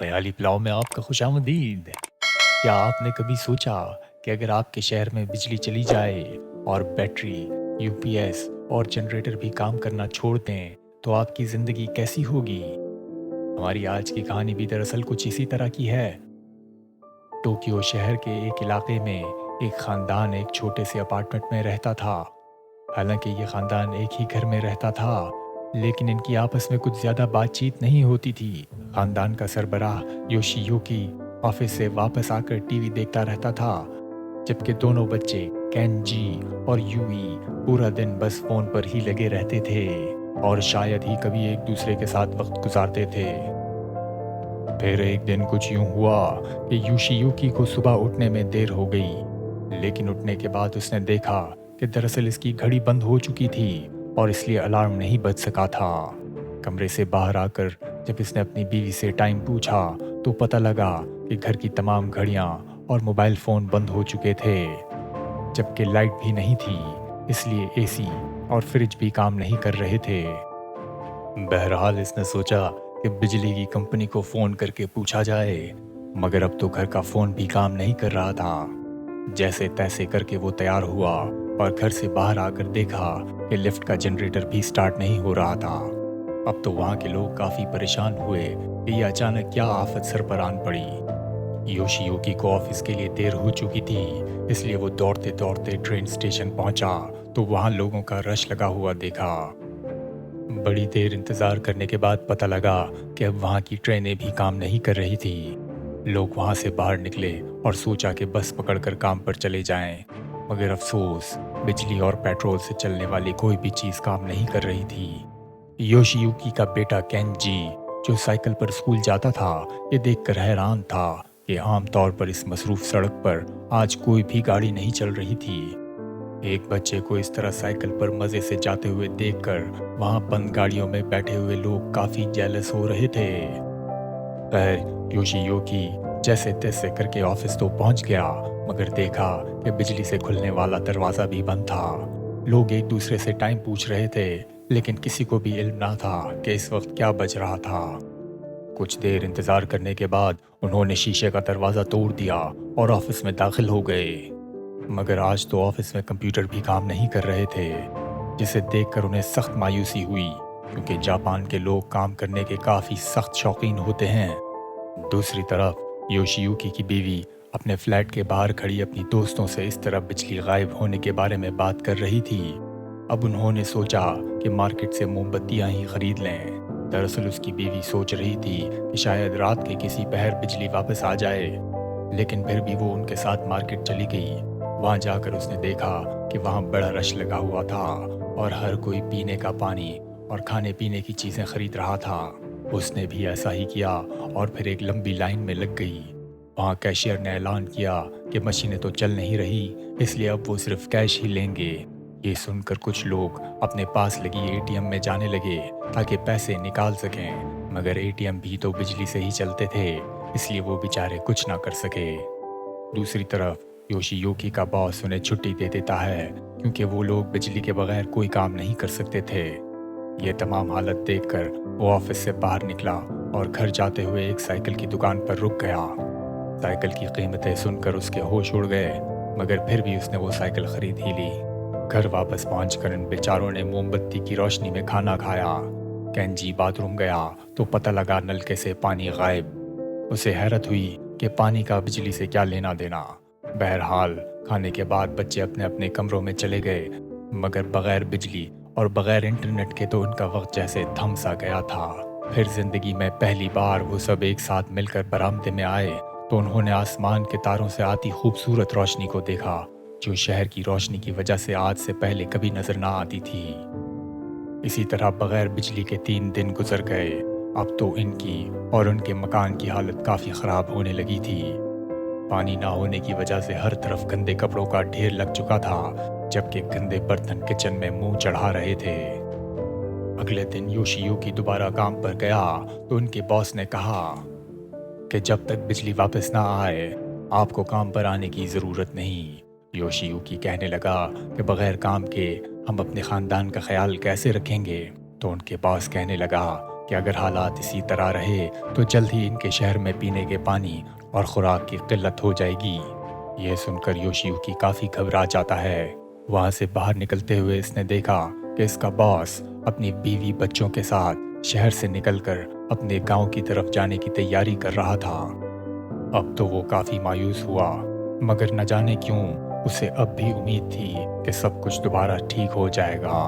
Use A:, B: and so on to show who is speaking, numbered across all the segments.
A: बयाली पुलाव में आपका खुशामदीद। क्या आपने कभी सोचा कि अगर आपके शहर में बिजली चली जाए और बैटरी, यूपीएस और जनरेटर भी काम करना छोड़ दें, तो आपकी ज़िंदगी कैसी होगी? हमारी आज की कहानी भी दरअसल कुछ इसी तरह की है। टोक्यो शहर के एक इलाके में एक खानदान एक छोटे से अपार्टमेंट में रहता था। हालांकि ये खानदान एक ही घर में रहता था, लेकिन इनकी आपस में कुछ ज्यादा बातचीत नहीं होती थी। खानदान का सरबराह योशियुकी ऑफिस से वापस आकर टीवी देखता रहता था, जबकि दोनों बच्चे केंजी और यूई पूरा दिन बस फोन पर ही लगे रहते थे और शायद ही कभी एक दूसरे के साथ वक्त गुजारते थे। फिर एक दिन कुछ यूं हुआ कि योशियुकी को सुबह उठने में देर हो गई, लेकिन उठने के बाद उसने देखा कि दरअसल इसकी घड़ी बंद हो चुकी थी और इसलिए अलार्म नहीं बज सका था। कमरे से बाहर आकर जब इसने अपनी बीवी से टाइम पूछा तो पता लगा कि घर की तमाम घड़ियां और मोबाइल फोन बंद हो चुके थे, जबकि लाइट भी नहीं थी, इसलिए एसी और फ्रिज भी काम नहीं कर रहे थे। बहरहाल इसने सोचा कि बिजली की कंपनी को फोन करके पूछा जाए, मगर अब तो घर का फोन भी काम नहीं कर रहा था। जैसे तैसे करके वो तैयार हुआ और घर से बाहर आकर देखा कि लिफ्ट का जनरेटर भी स्टार्ट नहीं हो रहा था। अब तो वहाँ के लोग काफी परेशान हुए कि ये अचानक क्या आफत सर पर आन पड़ी। योशियुकी को ऑफिस के लिए देर हो चुकी थी, इसलिए वो दौड़ते दौड़ते ट्रेन स्टेशन पहुंचा तो वहाँ लोगों का रश लगा हुआ देखा। बड़ी देर इंतजार करने के बाद पता लगा कि अब वहाँ की ट्रेनें भी काम नहीं कर रही थी। लोग वहाँ से बाहर निकले और सोचा कि बस पकड़कर काम पर चले जाएं, मगर अफसोस बिजली और पेट्रोल से चलने वाली कोई भी चीज काम नहीं कर रही थी। योशियुकी का बेटा केंजी, जो साइकिल पर स्कूल जाता था, ये देखकर हैरान था कि आमतौर पर इस मसरूफ सड़क पर आज कोई भी गाड़ी नहीं चल रही थी। एक बच्चे को इस तरह साइकिल पर मजे से जाते हुए देखकर वहां बंद गाड़ियों में बैठे हुए लोग काफी जेलस हो रहे थे। खैर योशियुकी जैसे तैसे करके ऑफिस तो पहुंच गया, मगर देखा कि बिजली से खुलने वाला दरवाजा भी बंद था। लोग एक दूसरे से टाइम पूछ रहे थे, लेकिन किसी को भी इल्म ना था कि इस वक्त क्या बज रहा था। कुछ देर इंतजार करने के बाद उन्होंने शीशे का दरवाजा तोड़ दिया और ऑफिस में दाखिल हो गए, मगर आज तो ऑफिस में कंप्यूटर भी काम नहीं कर रहे थे, जिसे देखकर उन्हें सख्त मायूसी हुई, क्योंकि जापान के लोग काम करने के काफी सख्त शौकीन होते हैं। दूसरी तरफ योशियुकी की बीवी अपने फ्लैट के बाहर खड़ी अपनी दोस्तों से इस तरह बिजली गायब होने के बारे में बात कर रही थी। अब उन्होंने सोचा कि मार्केट से मोमबत्तियां ही खरीद लें। दरअसल उसकी बीवी सोच रही थी कि शायद रात के किसी पहर बिजली वापस आ जाए, लेकिन फिर भी वो उनके साथ मार्केट चली गई। वहां जाकर उसने देखा कि वहां बड़ा रश लगा हुआ था और हर कोई पीने का पानी और खाने पीने की चीजें खरीद रहा था। उसने भी ऐसा ही किया और फिर एक लंबी लाइन में लग गई। वहां कैशियर ने ऐलान किया कि मशीनें तो चल नहीं रही, इसलिए अब वो सिर्फ कैश ही लेंगे। ये सुनकर कुछ लोग अपने पास लगी एटीएम में जाने लगे ताकि पैसे निकाल सकें, मगर एटीएम भी तो बिजली से ही चलते थे, इसलिए वो बेचारे कुछ ना कर सके। दूसरी तरफ योशियुकी का बॉस उन्हें छुट्टी दे देता है, क्योंकि वो लोग बिजली के बगैर कोई काम नहीं कर सकते थे। ये तमाम हालत देखकर वो ऑफिस से बाहर निकला और घर जाते हुए एक साइकिल की दुकान पर रुक गया। साइकिल की कीमतें सुनकर उसके होश उड़ गए, मगर फिर भी उसने वो साइकिल खरीद ही ली। घर वापस पहुंचकर इन बेचारों ने मोमबत्ती की रोशनी में खाना खाया। केंजी बाथरूम गया तो पता लगा नलके से पानी गायब। उसे हैरत हुई कि पानी का बिजली से क्या लेना देना। बहरहाल खाने के बाद बच्चे अपने अपने कमरों में चले गए, मगर बगैर बिजली और बगैर इंटरनेट के तो उनका वक्त जैसे थम सा गया था। फिर जिंदगी में पहली बार वो सब एक साथ मिलकर बरामदे में आए तो उन्होंने आसमान के तारों से आती खूबसूरत रोशनी को देखा, जो शहर की रोशनी की वजह से आज से पहले कभी नजर ना आती थी। इसी तरह बगैर बिजली के 3 दिन गुजर गए। अब तो इनकी और उनके मकान की हालत काफी खराब होने लगी थी। पानी ना होने की वजह से हर तरफ गंदे कपड़ों का ढेर लग चुका था, जबकि गंदे बर्तन किचन में मुंह चढ़ा रहे थे। अगले दिन योशियुकी दोबारा काम पर गया तो उनके बॉस ने कहा कि जब तक बिजली वापस ना आए आपको काम पर आने की जरूरत नहीं। योशियुकी कहने लगा कि बगैर काम के हम अपने खानदान का ख्याल कैसे रखेंगे, तो उनके बॉस कहने लगा کہ اگر حالات اسی طرح رہے تو جلد ہی ان کے شہر میں پینے کے پانی اور خوراک کی قلت ہو جائے گی۔ یہ سن کر یوشیوکی کافی گھبرا جاتا ہے۔ وہاں سے باہر نکلتے ہوئے اس نے دیکھا کہ اس کا باس اپنی بیوی بچوں کے ساتھ شہر سے نکل کر اپنے گاؤں کی طرف جانے کی تیاری کر رہا تھا۔ اب تو وہ کافی مایوس ہوا، مگر نہ جانے کیوں اسے اب بھی امید تھی کہ سب کچھ دوبارہ ٹھیک ہو جائے گا۔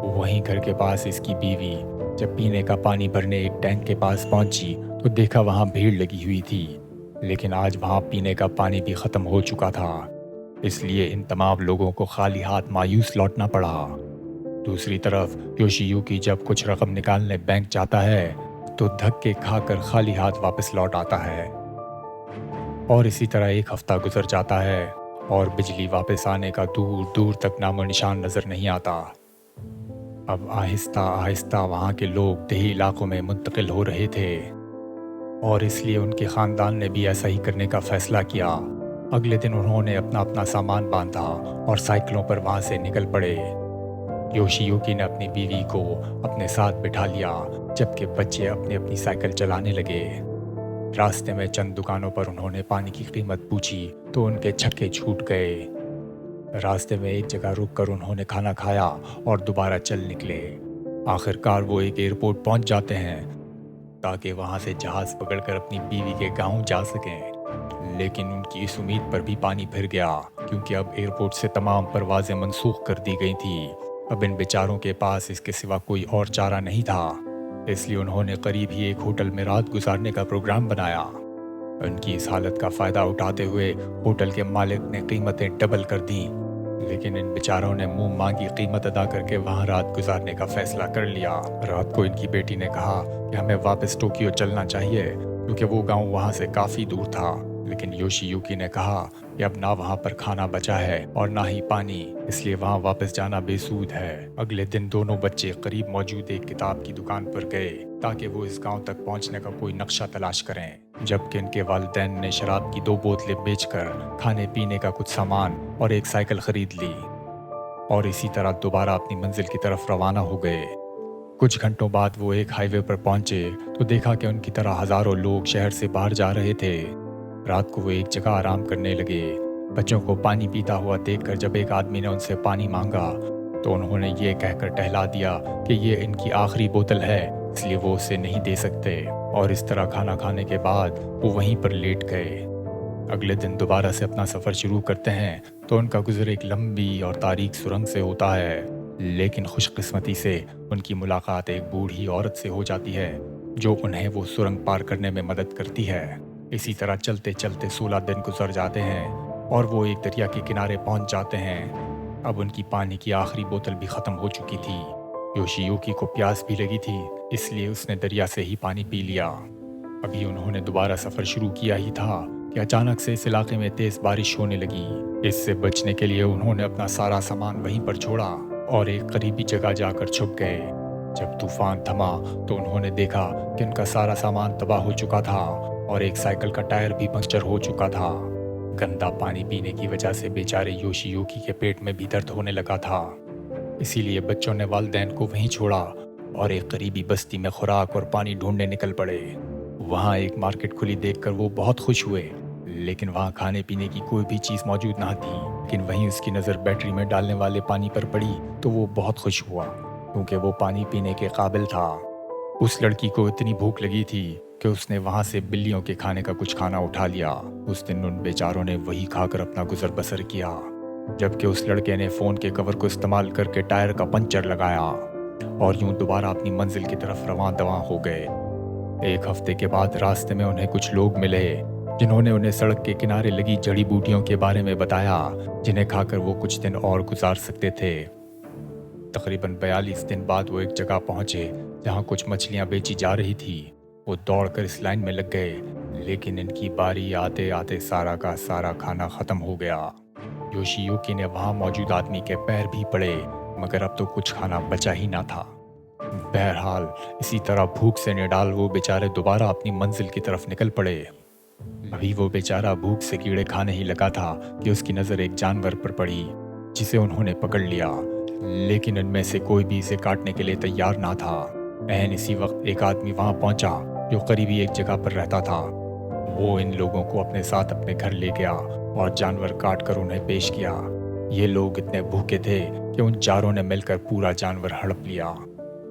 A: وہیں گھر کے پاس اس کی بیوی جب پینے کا پانی بھرنے ایک ٹینک کے پاس پہنچی تو دیکھا وہاں بھیڑ لگی ہوئی تھی، لیکن آج وہاں پینے کا پانی بھی ختم ہو چکا تھا، اس لیے ان تمام لوگوں کو خالی ہاتھ مایوس لوٹنا پڑا۔ دوسری طرف یوشیوکی جب کچھ رقم نکالنے بینک جاتا ہے تو دھکے کھا کر خالی ہاتھ واپس لوٹ آتا ہے، اور اسی طرح ایک ہفتہ گزر جاتا ہے اور بجلی واپس آنے کا دور دور تک نام و نشان نظر نہیں آتا۔ اب آہستہ آہستہ وہاں کے لوگ دیہی علاقوں میں منتقل ہو رہے تھے، اور اس لیے ان کے خاندان نے بھی ایسا ہی کرنے کا فیصلہ کیا۔ اگلے دن انہوں نے اپنا اپنا سامان باندھا اور سائیکلوں پر وہاں سے نکل پڑے۔ یوشیوکی نے اپنی بیوی کو اپنے ساتھ بٹھا لیا، جبکہ بچے اپنی اپنی سائیکل چلانے لگے۔ راستے میں چند دکانوں پر انہوں نے پانی کی قیمت پوچھی تو ان کے چھکے چھوٹ گئے۔ راستے میں ایک جگہ رک کر انہوں نے کھانا کھایا اور دوبارہ چل نکلے۔ آخر کار وہ ایک ایئرپورٹ پہنچ جاتے ہیں تاکہ وہاں سے جہاز پکڑ کر اپنی بیوی کے گاؤں جا سکیں، لیکن ان کی اس امید پر بھی پانی پھر گیا، کیونکہ اب ایئرپورٹ سے تمام پروازیں منسوخ کر دی گئی تھیں۔ اب ان بیچاروں کے پاس اس کے سوا کوئی اور چارہ نہیں تھا، اس لیے انہوں نے قریب ہی ایک ہوٹل میں رات گزارنے کا پروگرام بنایا۔ ان کی اس حالت کا فائدہ اٹھاتے ہوئے ہوٹل کے مالک نے قیمتیں ڈبل کر دیں، لیکن ان بیچاروں نے منہ مانگی قیمت ادا کر کے وہاں رات گزارنے کا فیصلہ کر لیا۔ رات کو ان کی بیٹی نے کہا کہ ہمیں واپس ٹوکیو چلنا چاہیے، کیونکہ وہ گاؤں وہاں سے کافی دور تھا، لیکن یوشیوکی نے کہا کہ اب نہ وہاں پر کھانا بچا ہے اور نہ ہی پانی، اس لیے وہاں واپس جانا بے سود ہے۔ اگلے دن دونوں بچے قریب موجود ایک کتاب کی دکان پر گئے تاکہ وہ اس گاؤں تک پہنچنے کا کوئی نقشہ تلاش کریں، جبکہ ان کے والدین نے شراب کی 2 بوتلیں بیچ کر کھانے پینے کا کچھ سامان اور ایک سائیکل خرید لی، اور اسی طرح دوبارہ اپنی منزل کی طرف روانہ ہو گئے۔ کچھ گھنٹوں بعد وہ ایک ہائی وے پر پہنچے تو دیکھا کہ ان کی طرح ہزاروں لوگ شہر سے باہر جا رہے تھے۔ رات کو وہ ایک جگہ آرام کرنے لگے۔ بچوں کو پانی پیتا ہوا دیکھ کر جب ایک آدمی نے ان سے پانی مانگا تو انہوں نے یہ کہہ کر ٹہلا دیا کہ یہ ان کی آخری بوتل ہے، اس لیے وہ اسے نہیں دے سکتے، اور اس طرح کھانا کھانے کے بعد وہ وہیں پر لیٹ گئے۔ اگلے دن دوبارہ سے اپنا سفر شروع کرتے ہیں تو ان کا گزر ایک لمبی اور تاریک سرنگ سے ہوتا ہے، لیکن خوش قسمتی سے ان کی ملاقات ایک بوڑھی عورت سے ہو جاتی ہے جو انہیں وہ سرنگ پار کرنے میں مدد کرتی ہے۔ اسی طرح چلتے چلتے 16 دن گزر جاتے ہیں اور وہ ایک دریا کے کنارے پہنچ جاتے ہیں۔ اب ان کی پانی کی آخری بوتل بھی ختم ہو چکی تھی۔ یوشیوکی کو پیاس بھی لگی تھی، اس لیے اس نے دریا سے ہی پانی پی لیا۔ ابھی انہوں نے دوبارہ سفر شروع کیا ہی تھا کہ اچانک سے اس علاقے میں تیز بارش ہونے لگی۔ اس سے بچنے کے لیے انہوں نے اپنا سارا سامان وہیں پر چھوڑا اور ایک قریبی جگہ جا کر چھپ گئے۔ جب طوفان تھما تو انہوں نے دیکھا کہ ان کا سارا سامان تباہ ہو چکا تھا اور ایک سائیکل کا ٹائر بھی پنکچر ہو چکا تھا۔ گندا پانی پینے کی وجہ سے بیچارے یوشیوکی کے پیٹ میں بھی درد ہونے لگا تھا، اسی لیے بچوں نے والدین کو وہیں چھوڑا اور ایک قریبی بستی میں خوراک اور پانی ڈھونڈنے نکل پڑے۔ وہاں ایک مارکیٹ کھلی دیکھ کر وہ بہت خوش ہوئے، لیکن وہاں کھانے پینے کی کوئی بھی چیز موجود نہ تھی، لیکن وہیں اس کی نظر بیٹری میں ڈالنے والے پانی پر پڑی تو وہ بہت خوش ہوا، کیونکہ وہ پانی پینے کے قابل تھا۔ اس لڑکی کو اتنی بھوک لگی تھی کہ اس نے وہاں سے بلیوں کے کھانے کا کچھ کھانا اٹھا لیا۔ اس دن ان بیچاروں نے وہی کھا کر اپنا گزر بسر کیا، جبکہ اس لڑکے نے فون کے کور کو استعمال کر کے ٹائر کا پنچر لگایا اور یوں دوبارہ اپنی منزل کی طرف رواں دواں ہو گئے۔ ایک ہفتے کے بعد راستے میں انہیں کچھ لوگ ملے جنہوں نے انہیں سڑک کے کنارے لگی جڑی بوٹیوں کے بارے میں بتایا، جنہیں کھا کر وہ کچھ دن اور گزار سکتے تھے۔ تقریباً 42 دن بعد وہ ایک جگہ پہنچے جہاں کچھ مچھلیاں بیچی جا رہی تھی۔ وہ دوڑ کر اس لائن میں لگ گئے، لیکن ان کی باری آتے آتے سارا کا سارا کھانا ختم ہو گیا۔ یوشیوکی نے وہاں موجود آدمی کے پیر بھی پڑے، مگر اب تو کچھ کھانا بچا ہی نہ تھا۔ بہرحال اسی طرح بھوک سے نڈال وہ بیچارے دوبارہ اپنی منزل کی طرف نکل پڑے۔ ابھی وہ بیچارہ بھوک سے کیڑے کھانے ہی لگا تھا کہ اس کی نظر ایک جانور پر پڑی جسے انہوں نے پکڑ لیا، لیکن ان میں سے کوئی بھی اسے کاٹنے کے لیے تیار نہ تھا۔ ऐन इसी वक्त एक आदमी वहां पहुंचा जो करीबी एक जगह पर रहता था। वो इन लोगों को अपने साथ अपने घर ले गया और जानवर काट कर उन्हें पेश किया। ये लोग इतने भूखे थे कि उन चारों ने मिलकर पूरा जानवर हड़प लिया।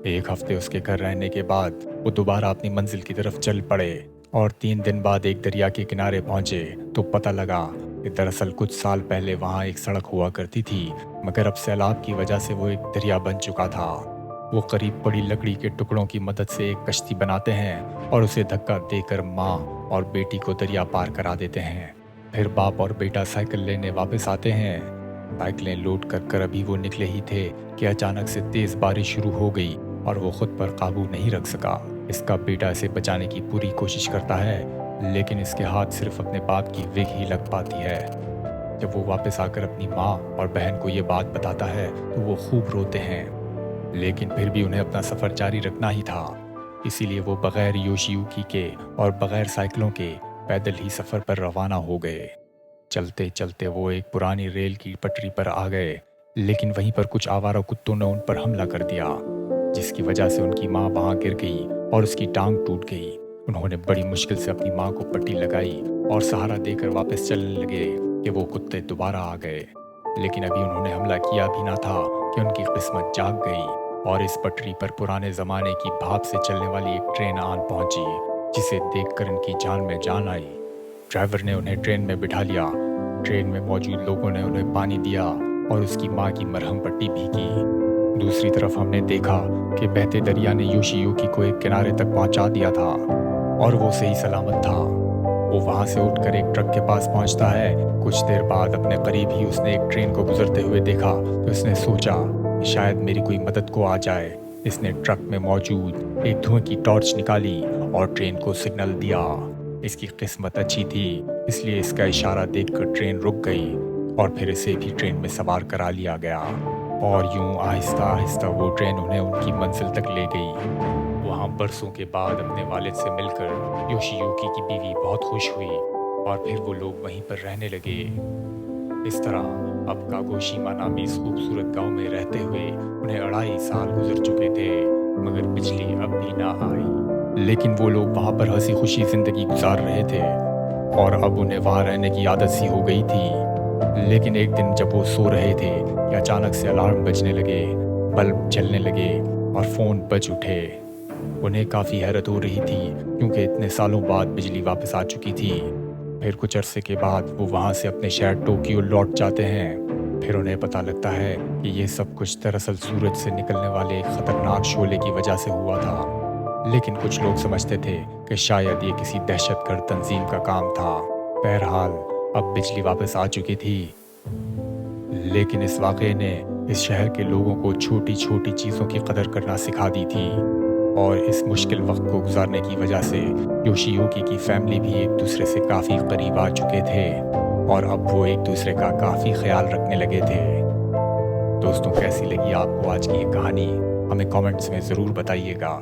A: एक हफ्ते उसके घर रहने के बाद वो दोबारा अपनी मंजिल की तरफ चल पड़े और 3 दिन बाद एक दरिया के किनारे पहुंचे तो पता लगा कि दरअसल कुछ साल पहले वहां एक सड़क हुआ करती थी, मगर अब सैलाब की वजह से वो एक दरिया बन चुका था। वो करीब पड़ी लकड़ी के टुकड़ों की मदद से एक कश्ती बनाते हैं और उसे धक्का देकर माँ और बेटी को दरिया पार करा देते हैं। फिर बाप और बेटा साइकिल लेने वापस आते हैं। साइकिलें लोड कर अभी वो निकले ही थे कि अचानक से तेज बारिश शुरू हो गई और वो खुद पर काबू नहीं रख सका। इसका बेटा इसे बचाने की पूरी कोशिश करता है, लेकिन इसके हाथ सिर्फ अपने बाप की विग ही लग पाती है। जब वो वापस आकर अपनी माँ और बहन को ये बात बताता है तो वो खूब रोते हैं, लेकिन फिर भी उन्हें अपना सफ़र जारी रखना ही था। इसीलिए वो बगैर योशियुकी के और बगैर साइकिलों के पैदल ही सफ़र पर रवाना हो गए। चलते चलते वो एक पुरानी रेल की पटरी पर आ गए, लेकिन वहीं पर कुछ आवारा कुत्तों ने उन पर हमला कर दिया, जिसकी वजह से उनकी माँ वहां गिर गई और उसकी टांग टूट गई। उन्होंने बड़ी मुश्किल से अपनी माँ को पट्टी लगाई और सहारा देकर वापस चलने लगे कि वो कुत्ते दोबारा आ गए। लेकिन अभी उन्होंने हमला किया भी ना था कि उनकी किस्मत जाग गई और इस पटरी पर पुराने ज़माने की भाप से चलने वाली एक ट्रेन आन पहुंची, जिसे देखकर इनकी जान में जान आई। ड्राइवर ने उन्हें ट्रेन में बिठा लिया। ट्रेन में मौजूद लोगों ने उन्हें पानी दिया और उसकी माँ की मरहम पट्टी भी की। दूसरी तरफ हमने देखा कि बहते दरिया ने योशियुकी को एक किनारे तक पहुंचा दिया था और वो सही सलामत था। वो वहां से उठकर एक ट्रक के पास पहुंचता है। कुछ देर बाद अपने करीब ही उसने एक ट्रेन को गुजरते हुए देखा तो उसने सोचा कि शायद मेरी कोई मदद को आ जाए। इसने ट्रक में मौजूद एक धुएं की टॉर्च निकाली और ट्रेन को सिग्नल दिया। इसकी किस्मत अच्छी थी, इसलिए इसका इशारा देखकर ट्रेन रुक गई और फिर इसे भी ट्रेन में सवार करा लिया गया और यूं आहिस्ता आहिस्ता वो ट्रेन उन्हें उनकी मंजिल तक ले गई। वहाँ बरसों के बाद अपने वालिद से मिलकर योशियुकी की बीवी बहुत खुश हुई और फिर वो लोग वहीं पर रहने लगे। इस तरह अब कागोशीमा नामी इस खूबसूरत गांव में रहते हुए उन्हें 2.5 साल गुजर चुके थे, मगर बिजली अब भी ना आई। लेकिन वो लोग वहाँ पर हंसी खुशी जिंदगी गुजार रहे थे और अब उन्हें वहाँ रहने की आदत सी हो गई थी। लेकिन एक दिन जब वो सो रहे थे कि अचानक से अलार्म बजने लगे, बल्ब जलने लगे और फ़ोन बज उठे। उन्हें काफ़ी हैरत हो रही थी क्योंकि इतने सालों बाद बिजली वापस आ चुकी थी। फिर कुछ अरसे के बाद वो वहाँ से अपने शहर टोक्यो लौट जाते हैं। फिर उन्हें पता लगता है कि ये सब कुछ दरअसल सूरज से निकलने वाले एक ख़तरनाक शोले की वजह से हुआ था। लेकिन कुछ लोग समझते थे कि शायद ये किसी दहशतगर्द तंजीम का काम था। बहरहाल अब बिजली वापस आ चुकी थी, लेकिन इस वाक़े ने इस शहर के लोगों को छोटी छोटी चीज़ों की कदर करना सिखा दी थी और इस मुश्किल वक्त को गुजारने की वजह से योशियुकी की फैमिली भी एक दूसरे से काफ़ी करीब आ चुके थे और अब वो एक दूसरे का काफ़ी ख्याल रखने लगे थे। दोस्तों, कैसी लगी आपको आज की ये कहानी? हमें कमेंट्स में ज़रूर बताइएगा।